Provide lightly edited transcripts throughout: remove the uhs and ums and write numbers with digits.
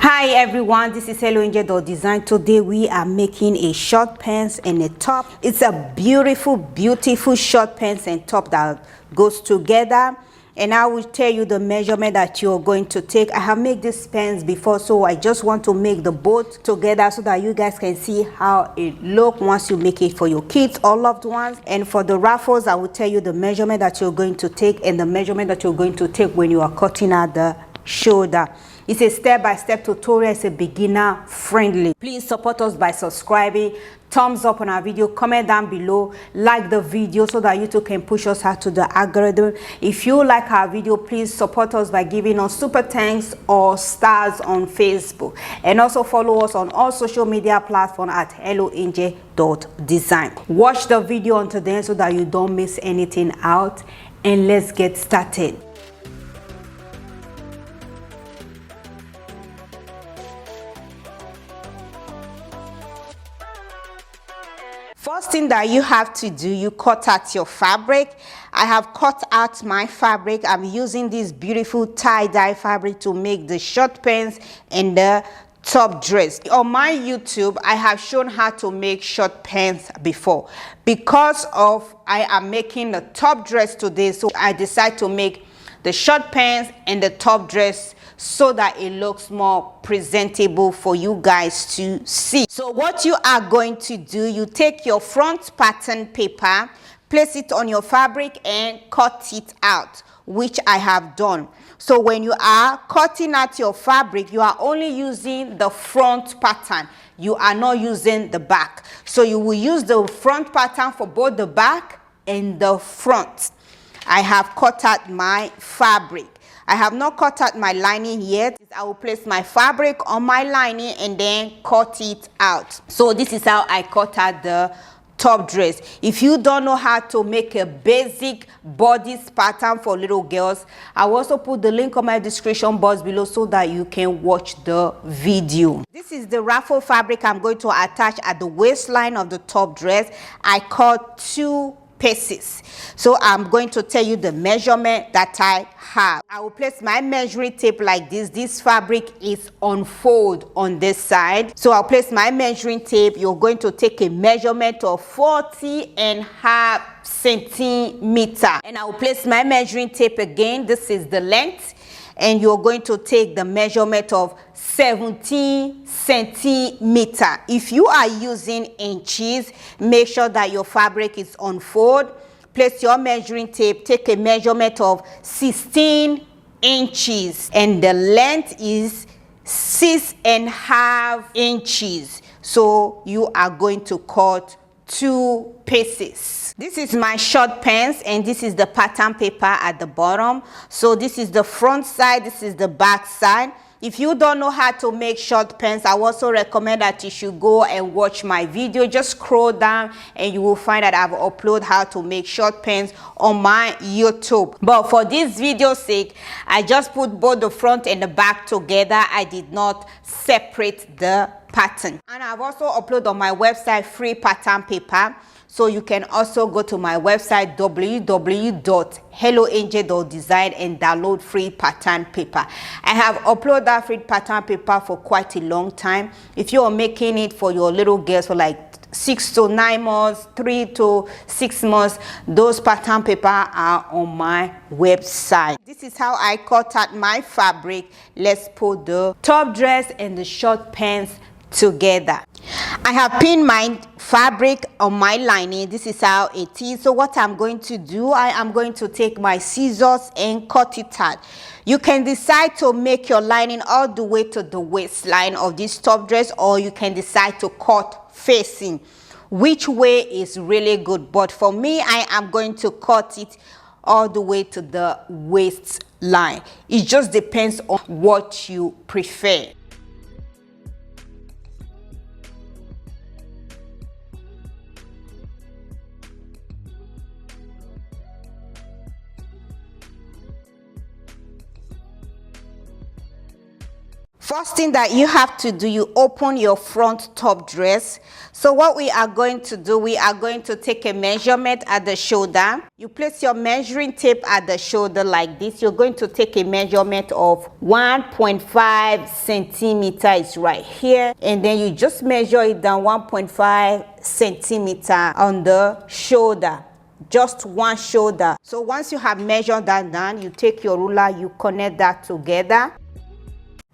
Hi everyone, this is Helloangel.design. Today we are making a short pants and a top. It's a beautiful short pants and top that goes together, and I will tell you the measurement that you're going to take. I have made these pants before, so I just want to make the both together so that you guys can see how it looks once you make it for your kids or loved ones. And for the ruffles, I will tell you the measurement that you're going to take and the measurement that you're going to take when you are cutting out the shoulder. It's a step-by-step tutorial. It's a beginner friendly. Please support us by subscribing, thumbs up on our video, comment down below, like the video so that YouTube can push us out to the algorithm. If you like our video, please support us by giving us super thanks or stars on Facebook, and also follow us on all social media platforms at Helloangel.design. Watch the video until then so that you don't miss anything out, and let's get started. First thing that you have to do, you cut out your fabric. I have cut out my fabric. I'm using this beautiful tie-dye fabric to make the short pants and the top dress. On my YouTube, I have shown how to make short pants before. Because of I am making the top dress today, so I decided to make the short pants and the top dress so that it looks more presentable for you guys to see. So what you are going to do, you take your front pattern paper, place it on your fabric and cut it out, which I have done. So when you are cutting out your fabric, you are only using the front pattern. You are not using the back. So you will use the front pattern for both the back and the front. I have cut out my fabric. I have not cut out my lining yet. I will place my fabric on my lining and then cut it out. So this is how I cut out the top dress. If you don't know how to make a basic bodice pattern for little girls, I will also put the link on my description box below so that you can watch the video. This is the ruffle fabric I'm going to attach at the waistline of the top dress. I cut 2 pieces, so I'm going to tell you the measurement that I have. I will place my measuring tape like this. This fabric is unfold on this side, so I'll place my measuring tape. You're going to take a measurement of 40.5 centimeters, and I will place my measuring tape again. This is the length, and you're going to take the measurement of 17 centimeters. If you are using inches, make sure that your fabric is unfold. Place your measuring tape, take a measurement of 16 inches, and the length is 6.5 inches. So you are going to cut 2 pieces. This is my short pants, and this is the pattern paper at the bottom. So this is the front side, this is the back side. If you don't know how to make short pants, I also recommend that you should go and watch my video. Just scroll down and you will find that I've uploaded how to make short pants on my YouTube. But for this video's sake, I just put both the front and the back together. I did not separate the pattern. And I've also uploaded on my website free pattern paper. So you can also go to my website www.helloangel.design and download free pattern paper. I have uploaded that free pattern paper for quite a long time. If you are making it for your little girls for like 6 to 9 months, 3 to 6 months, those pattern paper are on my website. This is how I cut out my fabric. Let's put the top dress and the short pants together. I have pinned my fabric on my lining. This is how it is. So what I'm going to do, I am going to take my scissors and cut it out. You can decide to make your lining all the way to the waistline of this top dress, or you can decide to cut facing. Which way is really good, but for me, I am going to cut it all the way to the waistline. It just depends on what you prefer. First thing that you have to do, you open your front top dress. So what we are going to do, we are going to take a measurement at the shoulder. You place your measuring tape at the shoulder like this. You're going to take a measurement of 1.5 centimeters right here, and then you just measure it down 1.5 centimeter on the shoulder, just one shoulder. So once you have measured that down, you take your ruler, you connect that together.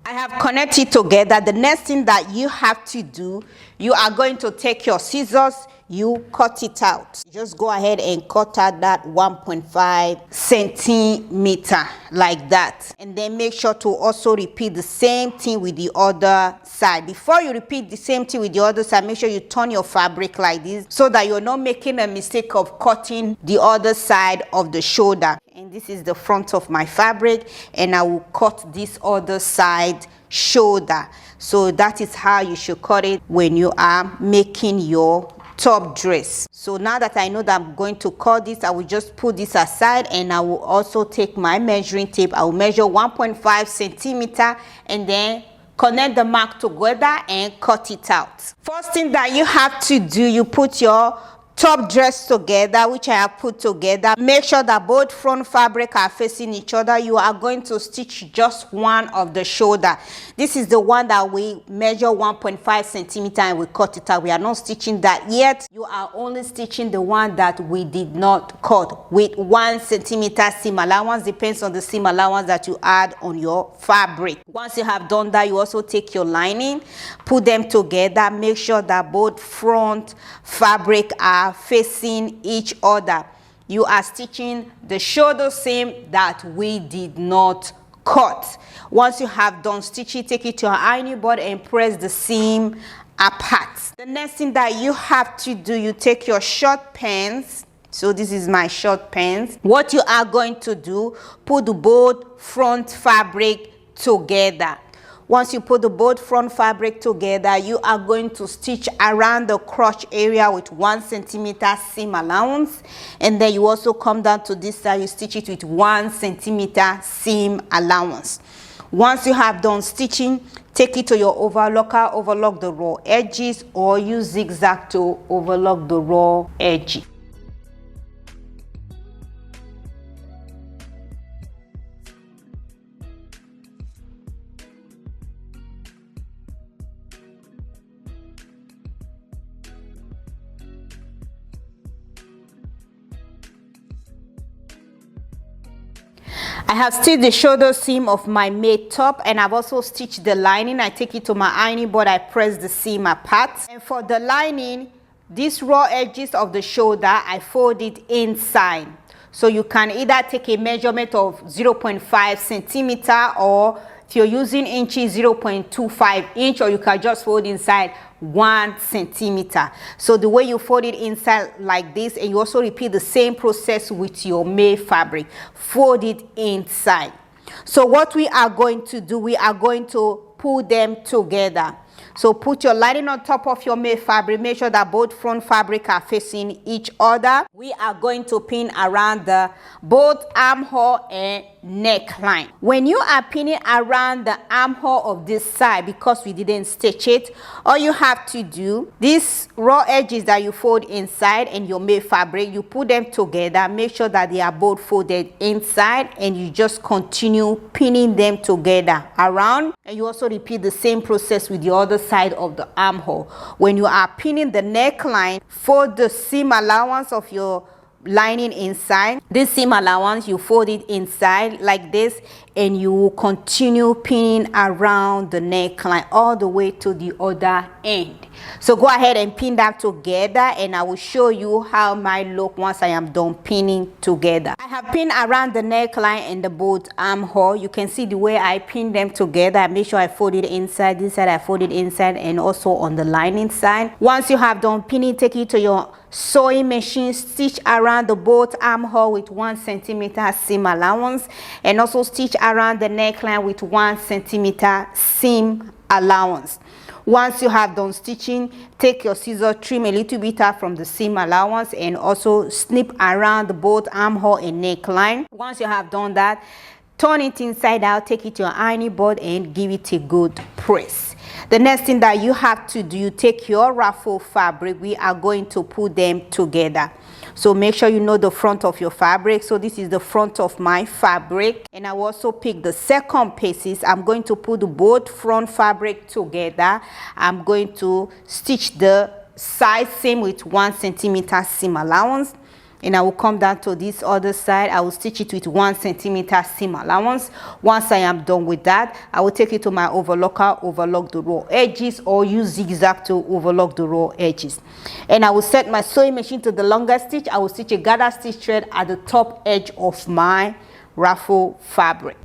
I have connected together. The next thing that you have to do, you are going to take your scissors, you cut it out. Just go ahead and cut out that 1.5 centimeter like that, and then make sure to also repeat the same thing with the other side. Before you repeat the same thing with the other side, make sure you turn your fabric like this so that you're not making a mistake of cutting the other side of the shoulder. And this is the front of my fabric, and I will cut this other side shoulder. So that is how you should cut it when you are making your top dress. So now that I know that I'm going to cut this, I will just put this aside, and I will also take my measuring tape. I will measure 1.5 centimeter and then connect the mark together and cut it out. First thing that you have to do, you put your top dress together, which I have put together. Make sure that both front fabric are facing each other. You are going to stitch just one of the shoulder. This is the one that we measure 1.5 centimeter and we cut it out. We are not stitching that yet. You are only stitching the one that we did not cut with 1 centimeter seam allowance. Depends on the seam allowance that you add on your fabric. Once you have done that, you also take your lining, put them together. Make sure that both front fabric are facing each other. You are stitching the shoulder seam that we did not cut. Once you have done stitching, take it to your ironing board and press the seam apart. The next thing that you have to do, you take your short pants. So this is my short pants. What you are going to do, put the both front fabric together. Once you put the both front fabric together, you are going to stitch around the crotch area with 1 centimeter seam allowance, and then you also come down to this side, you stitch it with 1 centimeter seam allowance. Once you have done stitching, take it to your overlocker, overlock the raw edges, or use zigzag to overlock the raw edge. I have stitched the shoulder seam of my made top, and I've also stitched the lining. I take it to my ironing board, I press the seam apart. And for the lining, these raw edges of the shoulder, I fold it inside. So you can either take a measurement of 0.5 centimeter, or if you're using inches, 0.25 inch, or you can just fold inside 1 centimeter. So the way you fold it inside like this, and you also repeat the same process with your made fabric. Fold it inside. So what we are going to do, we are going to pull them together. So put your lining on top of your made fabric. Make sure that both front fabric are facing each other. We are going to pin around the both armhole and neckline. When you are pinning around the armhole of this side, because we didn't stitch it, all you have to do, these raw edges that you fold inside and your made fabric, you put them together. Make sure that they are both folded inside, and you just continue pinning them together around. And you also repeat the same process with the other side of the armhole. When you are pinning the neckline, fold the seam allowance of your lining inside. This seam allowance, you fold it inside like this, and you will continue pinning around the neckline all the way to the other end. So go ahead and pin that together, and I will show you how mine look once I am done pinning together. I have pinned around the neckline and the both armhole. You can see the way I pin them together. I make sure I fold it inside. This side I fold it inside, and also on the lining side. Once you have done pinning, take it to your sewing machine, stitch around the both armhole with 1 centimeter seam allowance, and also stitch around the neckline with 1 centimeter seam allowance. Once you have done stitching, take your scissors, trim a little bit out from the seam allowance, and also snip around both armhole and neckline. Once you have done that, turn it inside out, take it to your ironing board and give it a good press. The next thing that you have to do, you take your ruffle fabric, we are going to put them together. So make sure you know the front of your fabric. So this is the front of my fabric, and I will also pick the second pieces. I'm going to put both front fabric together. I'm going to stitch the side seam with 1 centimeter seam allowance, and I will come down to this other side. I will stitch it with 1 centimeter seam allowance. Once I am done with that, I will take it to my overlocker, overlock the raw edges, or use zigzag to overlock the raw edges. And I will set my sewing machine to the longest stitch. I will stitch a gather stitch thread at the top edge of my ruffle fabric.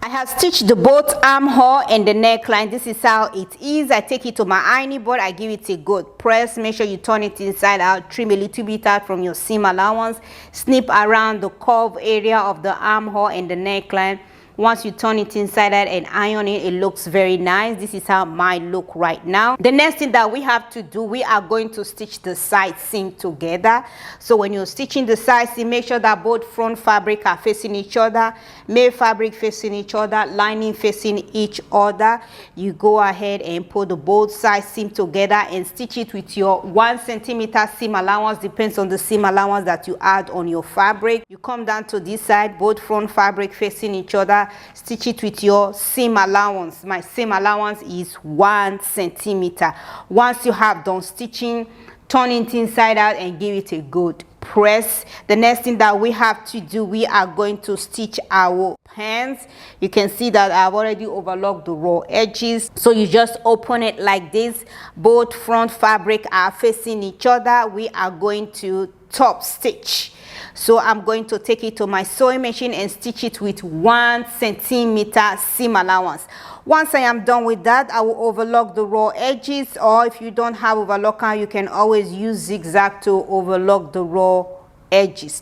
I have stitched the both armhole and the neckline. This is how it is. I take it to my ironing board, I give it a good press. Make sure you turn it inside out, trim a little bit out from your seam allowance, snip around the curve area of the armhole and the neckline. Once you turn it inside out and iron it, it looks very nice. This is how mine look right now. The next thing that we have to do, we are going to stitch the side seam together. So when you're stitching the side seam, make sure that both front fabric are facing each other, main fabric facing each other, lining facing each other. You go ahead and put the both side seam together and stitch it with your 1 centimeter seam allowance. Depends on the seam allowance that you add on your fabric. You come down to this side, both front fabric facing each other, stitch it with your seam allowance. My seam allowance is 1 centimeter. Once you have done stitching, turn it inside out and give it a good press. The next thing that we have to do, we are going to stitch our pants. You can see that I've already overlocked the raw edges, so you just open it like this. Both front fabric are facing each other. We are going to top stitch. So I'm going to take it to my sewing machine and stitch it with 1 centimeter seam allowance. Once I am done with that, I will overlock the raw edges, or if you don't have overlocker, you can always use zigzag to overlock the raw edges.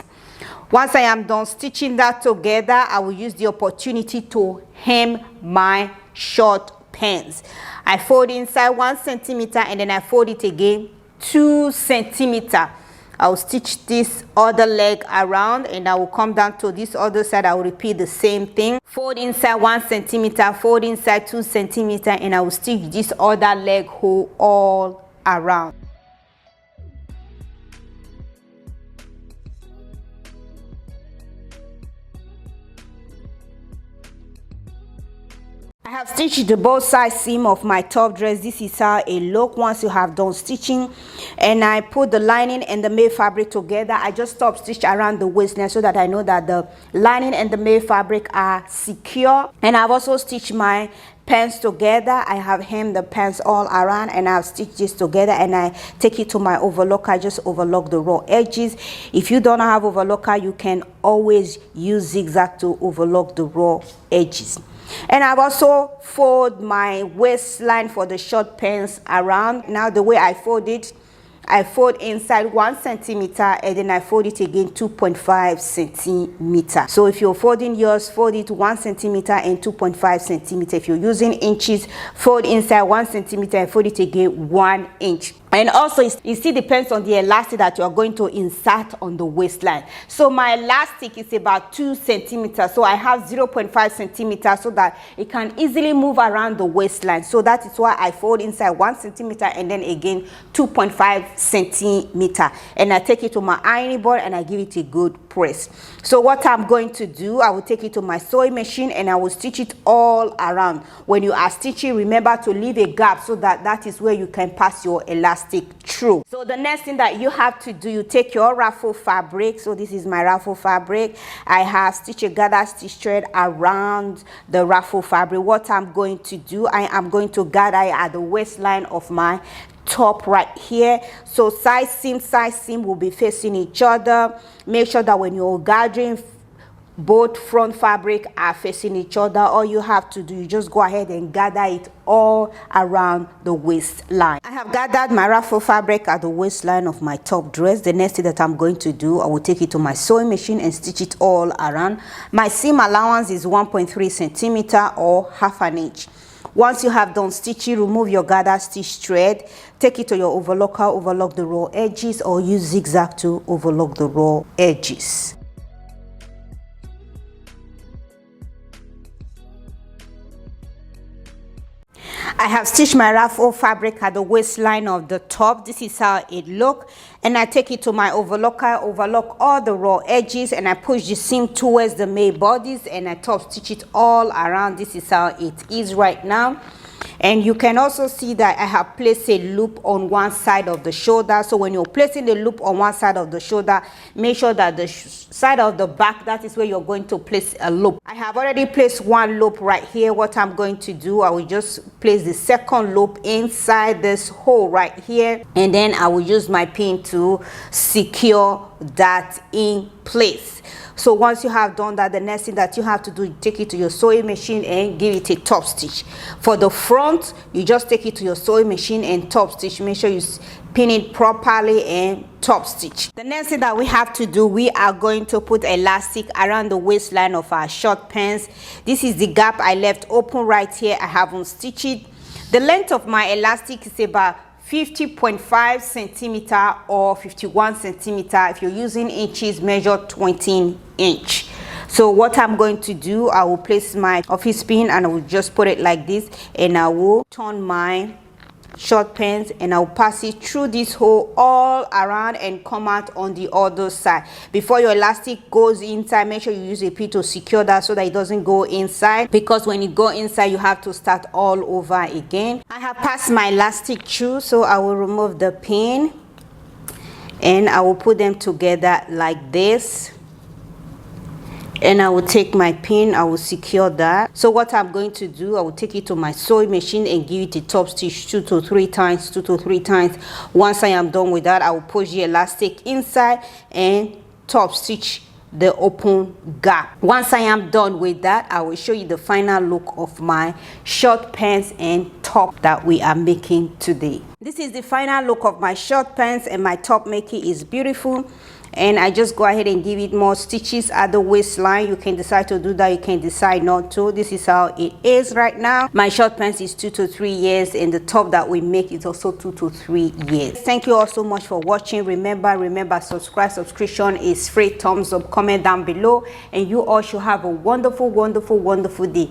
Once I am done stitching that together, I will use the opportunity to hem my short pants. I fold inside 1 centimeter and then I fold it again 2 centimeter. I'll stitch this other leg around and I will come down to this other side. I will repeat the same thing. Fold inside 1 centimeter, fold inside 2 centimeter, and I will stitch this other leg hole all around. I have stitched the both side seam of my top dress. This is how it look once you have done stitching, and I put the lining and the main fabric together. I just stop stitch around the waistline so that I know that the lining and the main fabric are secure. And I've also stitched my pants together. I have hemmed the pants all around and I've stitched this together, and I take it to my overlocker. I just overlock the raw edges. If you don't have overlocker, you can always use zigzag to overlock the raw edges. And I've also fold my waistline for the short pants around. Now the way I fold it, I fold inside 1 centimeter and then I fold it again 2.5 centimeter. So if you're folding yours, fold it 1 centimeter and 2.5 centimeter. If you're using inches, fold inside 1 centimeter and fold it again 1 inch. And also it still depends on the elastic that you are going to insert on the waistline. So my elastic is about 2 centimeters, so I have 0.5 centimeters so that it can easily move around the waistline. So that is why I fold inside 1 centimeter and then again 2.5 centimeter, and I take it to my ironing board and I give it a good press. So what I'm going to do, I will take it to my sewing machine and I will stitch it all around. When you are stitching, remember to leave a gap so that that is where you can pass your elastic through. So the next thing that you have to do, you take your ruffle fabric. So this is my ruffle fabric. I have stitched a gather stitch thread around the ruffle fabric. What I'm going to do, I am going to gather at the waistline of my top right here. So side seam will be facing each other. Make sure that when you're gathering both front fabric are facing each other, all you have to do, you just go ahead and gather it all around the waistline. I have gathered my ruffle fabric at the waistline of my top dress. The next thing that I'm going to do, I will take it to my sewing machine and stitch it all around. My seam allowance is 1.3 centimeter or half an inch. Once you have done stitching, remove your gather stitch thread, take it to your overlocker, overlock the raw edges, or use zigzag to overlock the raw edges. I have stitched my ruffle fabric at the waistline of the top. This is how it looks, and I take it to my overlocker, overlock all the raw edges, and I push the seam towards the main bodies, and I top stitch it all around. This is how it is right now. And you can also see that I have placed a loop on one side of the shoulder. So when you're placing the loop on one side of the shoulder, make sure that the side of the back, that is where you're going to place a loop. I have already placed one loop right here. What I'm going to do, I will just place the second loop inside this hole right here, and then I will use my pin to secure that in place. So once you have done that, the next thing that you have to do, take it to your sewing machine and give it a top stitch. For the front, you just take it to your sewing machine and top stitch. Make sure you pin it properly and top stitch. The next thing that we have to do, we are going to put elastic around the waistline of our short pants. This is the gap I left open right here. I haven't stitched it. The length of my elastic is about 50.5 centimeter or 51 centimeter. If you're using inches, measure 20 inch. So what I'm going to do, I will place my office pin and I will just put it like this, and I will turn my short pants and I'll pass it through this hole all around and come out on the other side. Before your elastic goes inside, make sure you use a pin to secure that so that it doesn't go inside, because when you go inside you have to start all over again. I have passed my elastic through, so I will remove the pin and I will put them together like this, and I will take my pin, I will secure that. So what I'm going to do, I will take it to my sewing machine and give it a top stitch 2 to 3 times. Once I am done with that, I will push the elastic inside and top stitch the open gap. Once I am done with that, I will show you the final look of my short pants and top that we are making today. This is the final look of my short pants, and my top making is beautiful. And I just go ahead and give it more stitches at the waistline. You can decide to do that, you can decide not to. This is how it is right now. My short pants is 2 to 3 years, and the top that we make is also 2 to 3 years. Thank you all so much for watching. Remember, subscription is free. Thumbs up, comment down below, and you all should have a wonderful day.